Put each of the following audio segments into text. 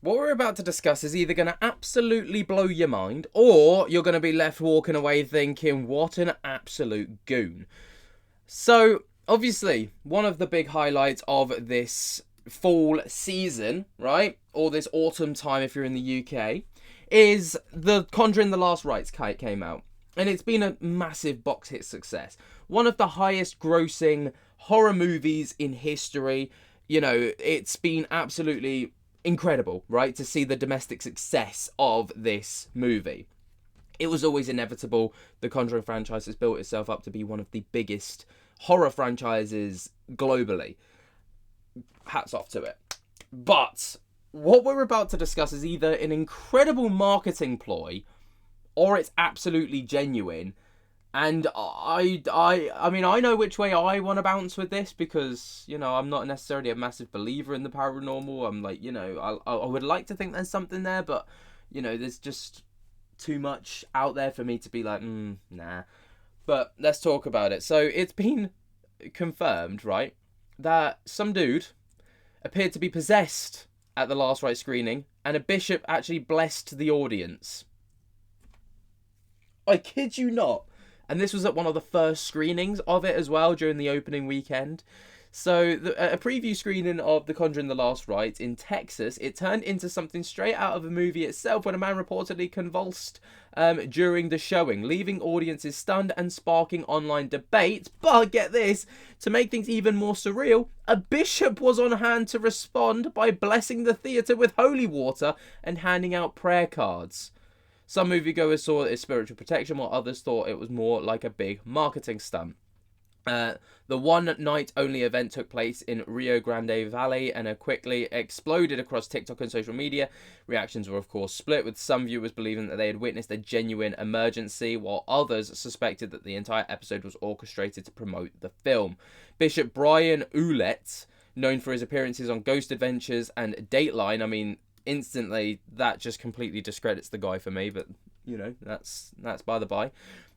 What we're about to discuss is either going to absolutely blow your mind, or you're going to be left walking away thinking, what an absolute goon. So, obviously, one of the big highlights of this fall season, right, or this autumn time if you're in the UK, is the Conjuring the Last Rites came out. And it's been a massive box hit success. One of the highest grossing horror movies in history. You know, it's been absolutely incredible, right, to see the domestic success of this movie. It was always inevitable. The Conjuring franchise has built itself up to be one of the biggest horror franchises globally. Hats off to it. But what we're about to discuss is either an incredible marketing ploy or it's absolutely genuine. And I mean, I know which way I want to bounce with this because, you know, I'm not necessarily a massive believer in the paranormal. I'm like, you know, I would like to think there's something there, but, you know, there's just too much out there for me to be like, nah. But let's talk about it. So it's been confirmed, right, that some dude appeared to be possessed at the Last Rite screening, and a bishop actually blessed the audience. I kid you not. And this was at one of the first screenings of it as well during the opening weekend. So a preview screening of The Conjuring the Last Rite in Texas, it turned into something straight out of the movie itself when a man reportedly convulsed during the showing, leaving audiences stunned and sparking online debate. But get this, to make things even more surreal, a bishop was on hand to respond by blessing the theatre with holy water and handing out prayer cards. Some moviegoers saw it as spiritual protection, while others thought it was more like a big marketing stunt. The one-night-only event took place in Rio Grande Valley and it quickly exploded across TikTok and social media. Reactions were, of course, split, with some viewers believing that they had witnessed a genuine emergency, while others suspected that the entire episode was orchestrated to promote the film. Bishop Brian Ouellette, known for his appearances on Ghost Adventures and Dateline, I mean, instantly that just completely discredits the guy for me, but you know, that's by the by,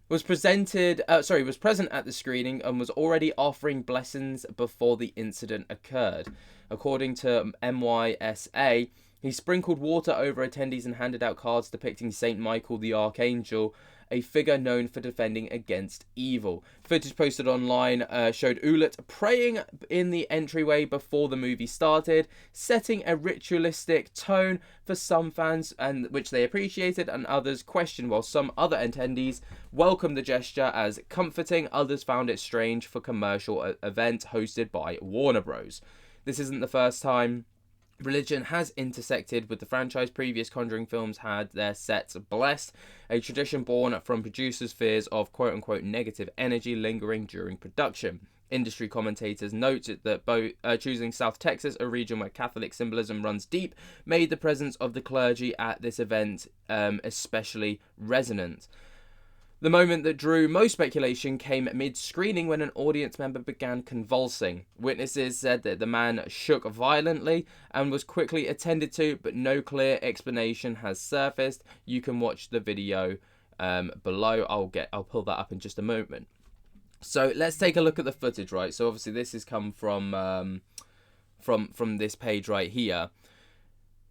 was present at the screening and was already offering blessings before the incident occurred. According to MYSA, he sprinkled water over attendees and handed out cards depicting Saint Michael the Archangel, a figure known for defending against evil. Footage posted online showed Ouellette praying in the entryway before the movie started, setting a ritualistic tone for some fans, and which they appreciated, and others questioned, while some other attendees welcomed the gesture as comforting. Others found it strange for a commercial event hosted by Warner Bros. This isn't the first time religion has intersected with the franchise. Previous Conjuring films had their sets blessed, a tradition born from producers' fears of quote-unquote negative energy lingering during production. Industry commentators noted that both choosing South Texas, a region where Catholic symbolism runs deep, made the presence of the clergy at this event especially resonant. The moment that drew most speculation came mid-screening when an audience member began convulsing. Witnesses said that the man shook violently and was quickly attended to, but no clear explanation has surfaced. You can watch the video below. I'll pull that up in just a moment. So let's take a look at the footage, right? So obviously this has come from this page right here.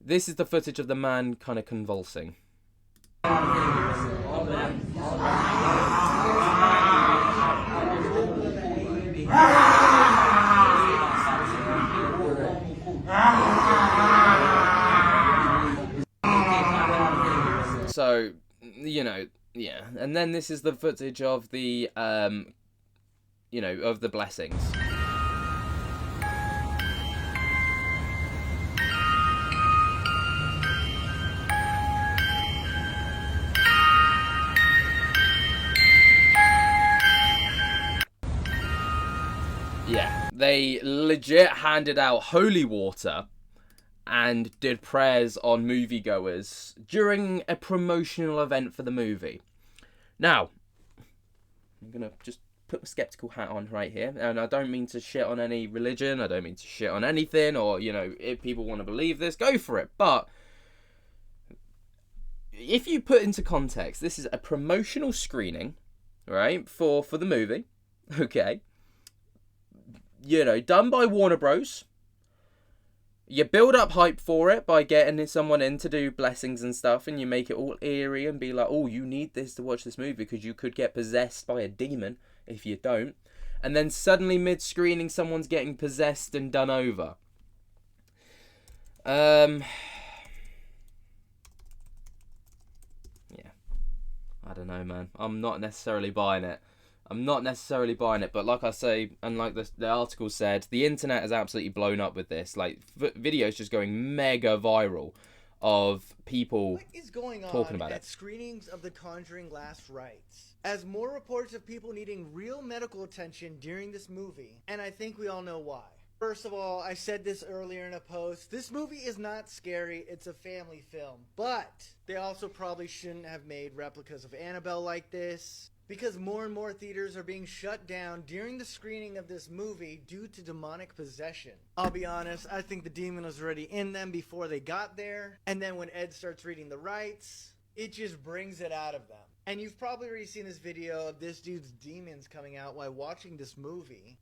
This is the footage of the man kind of convulsing. So, you know, yeah. And then this is the footage of the, you know, of the blessings. Yeah, they legit handed out holy water and did prayers on moviegoers during a promotional event for the movie. Now, I'm going to just put my skeptical hat on right here, and I don't mean to shit on any religion, I don't mean to shit on anything, or, you know, if people want to believe this, go for it, but if you put into context, this is a promotional screening, right, for the movie, okay, you know, done by Warner Bros. You build up hype for it by getting someone in to do blessings and stuff, and you make it all eerie and be like, oh, you need this to watch this movie because you could get possessed by a demon if you don't. And then suddenly mid-screening someone's getting possessed and done over. Yeah. I don't know, man. I'm not necessarily buying it. But like I say, and like the article said, the internet has absolutely blown up with this. Like, videos just going mega viral of people what is going on talking about at it. Screenings of The Conjuring Last Rites, as more reports of people needing real medical attention during this movie, and I think we all know why. First of all, I said this earlier in a post, this movie is not scary, it's a family film, but they also probably shouldn't have made replicas of Annabelle like this, because more and more theaters are being shut down during the screening of this movie due to demonic possession. I'll be honest, I think the demon was already in them before they got there, and then when Ed starts reading the rites, it just brings it out of them. And you've probably already seen this video of this dude's demons coming out while watching this movie.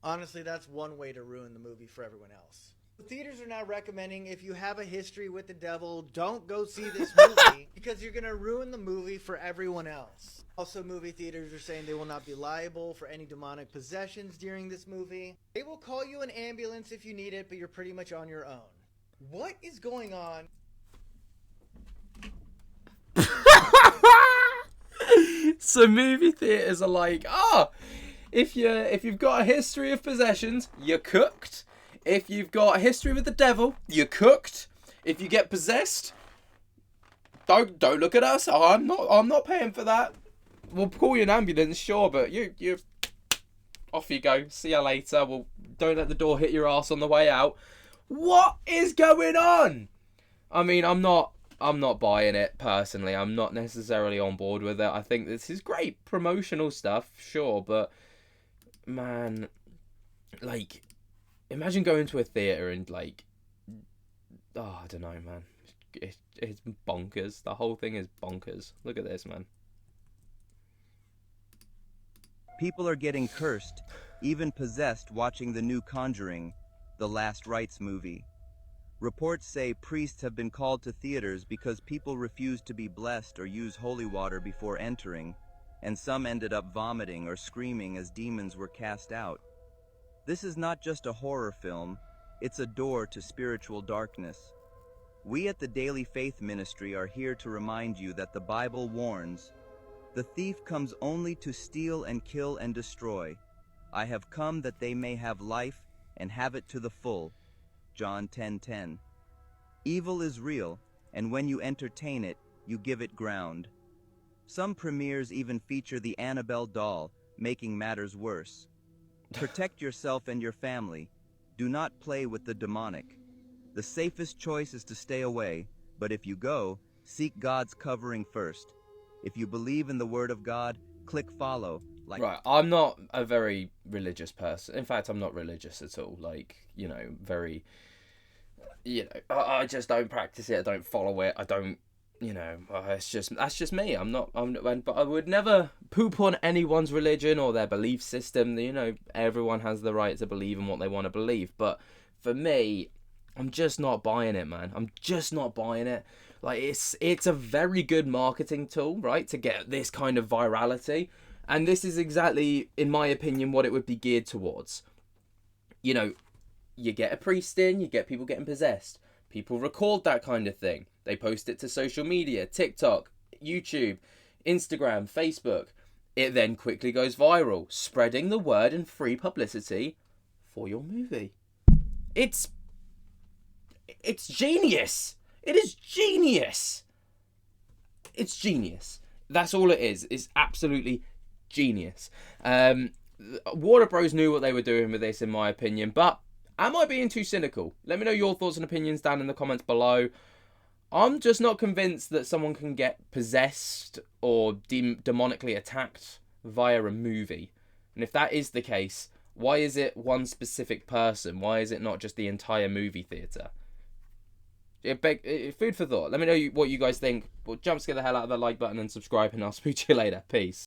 Honestly, that's one way to ruin the movie for everyone else. The theaters are now recommending if you have a history with the devil, don't go see this movie because you're going to ruin the movie for everyone else. Also, movie theaters are saying they will not be liable for any demonic possessions during this movie. They will call you an ambulance if you need it, but you're pretty much on your own. What is going on? So movie theaters are like, if you've got a history of possessions, you're cooked. If you've got a history with the devil, you're cooked. If you get possessed, don't look at us. I'm not paying for that. We'll call you an ambulance, sure, but you off you go. See you later. Don't let the door hit your ass on the way out. What is going on? I mean, I'm not buying it personally. I'm not necessarily on board with it. I think this is great promotional stuff, sure, but man, like, imagine going to a theater and like, I don't know, man. It's bonkers. The whole thing is bonkers. Look at this, man. People are getting cursed, even possessed, watching the new Conjuring, the Last Rites movie. Reports say priests have been called to theaters because people refused to be blessed or use holy water before entering, and some ended up vomiting or screaming as demons were cast out. This is not just a horror film, it's a door to spiritual darkness. We at the Daily Faith Ministry are here to remind you that the Bible warns, "The thief comes only to steal and kill and destroy. I have come that they may have life and have it to the full." John 10:10. Evil is real, and when you entertain it, you give it ground. Some premieres even feature the Annabelle doll, making matters worse. Protect yourself and your family. Do not play with the demonic. The safest choice is to stay away, but if you go, seek God's covering first. If you believe in the Word of God, click follow. Right, I'm not a very religious person. In fact, I'm not religious at all. Like, very, I just don't practice it. I don't follow it. I don't, that's just me. But I would never poop on anyone's religion or their belief system. Everyone has the right to believe in what they want to believe. But for me, I'm just not buying it, man. I'm just not buying it. Like, it's a very good marketing tool, right, to get this kind of virality. And this is exactly, in my opinion, what it would be geared towards. You get a priest in, you get people getting possessed. People record that kind of thing. They post it to social media, TikTok, YouTube, Instagram, Facebook. It then quickly goes viral, spreading the word and free publicity for your movie. It's genius. It is genius. It's genius. That's all it is. It's absolutely genius. Warner Bros knew what they were doing with this, in my opinion, but am I being too cynical? Let me know your thoughts and opinions down in the comments below. I'm just not convinced that someone can get possessed or demonically attacked via a movie. And if that is the case, why is it one specific person? Why is it not just the entire movie theatre? Food for thought. Let me know what you guys think. Well, jump scare the hell out of the like button and subscribe, and I'll speak to you later. Peace.